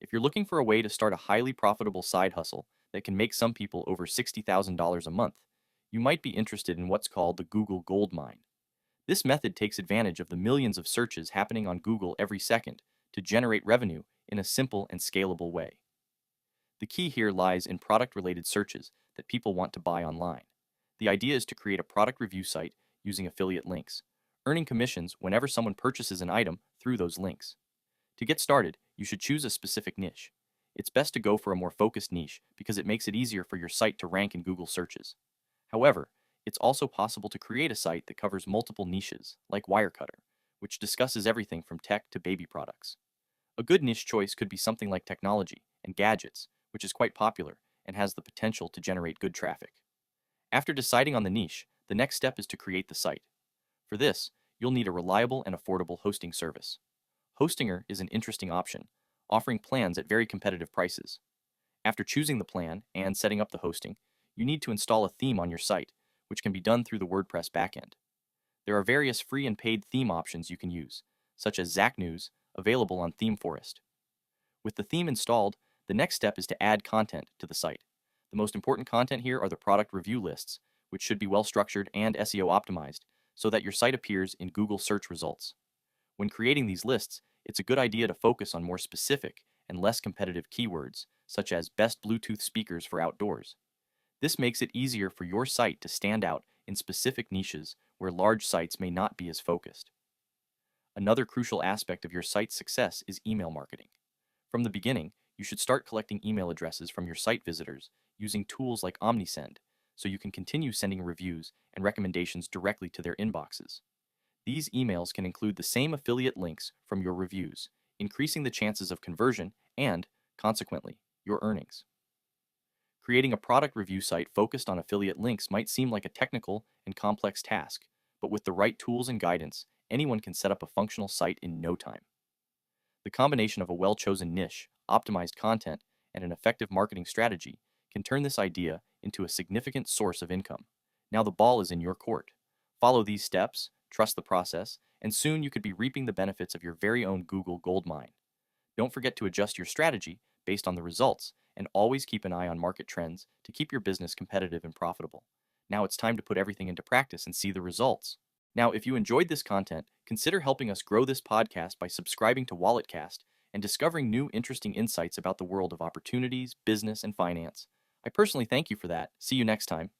If you're looking for a way to start a highly profitable side hustle that can make some people over $60,000 a month, you might be interested in what's called the Google Gold Mine. This method takes advantage of the millions of searches happening on Google every second to generate revenue in a simple and scalable way. The key here lies in product-related searches that people want to buy online. The idea is to create a product review site using affiliate links, earning commissions whenever someone purchases an item through those links. To get started, you should choose a specific niche. It's best to go for a more focused niche because it makes it easier for your site to rank in Google searches. However, it's also possible to create a site that covers multiple niches, like Wirecutter, which discusses everything from tech to baby products. A good niche choice could be something like technology and gadgets, which is quite popular and has the potential to generate good traffic. After deciding on the niche, the next step is to create the site. For this, you'll need a reliable and affordable hosting service. Hostinger is an interesting option, offering plans at very competitive prices. After choosing the plan and setting up the hosting, you need to install a theme on your site, which can be done through the WordPress backend. There are various free and paid theme options you can use, such as ZachNews, available on ThemeForest. With the theme installed, the next step is to add content to the site. The most important content here are the product review lists, which should be well structured and SEO optimized so that your site appears in Google search results. When creating these lists, it's a good idea to focus on more specific and less competitive keywords, such as best Bluetooth speakers for outdoors. This makes it easier for your site to stand out in specific niches where large sites may not be as focused. Another crucial aspect of your site's success is email marketing. From the beginning, you should start collecting email addresses from your site visitors using tools like OmniSend, so you can continue sending reviews and recommendations directly to their inboxes. These emails can include the same affiliate links from your reviews, increasing the chances of conversion and, consequently, your earnings. Creating a product review site focused on affiliate links might seem like a technical and complex task, but with the right tools and guidance, anyone can set up a functional site in no time. The combination of a well-chosen niche, optimized content, and an effective marketing strategy can turn this idea into a significant source of income. Now the ball is in your court. Follow these steps, trust the process, and soon you could be reaping the benefits of your very own Google goldmine. Don't forget to adjust your strategy based on the results, and always keep an eye on market trends to keep your business competitive and profitable. Now it's time to put everything into practice and see the results. Now, if you enjoyed this content, consider helping us grow this podcast by subscribing to WalletCast and discovering new interesting insights about the world of opportunities, business, and finance. I personally thank you for that. See you next time.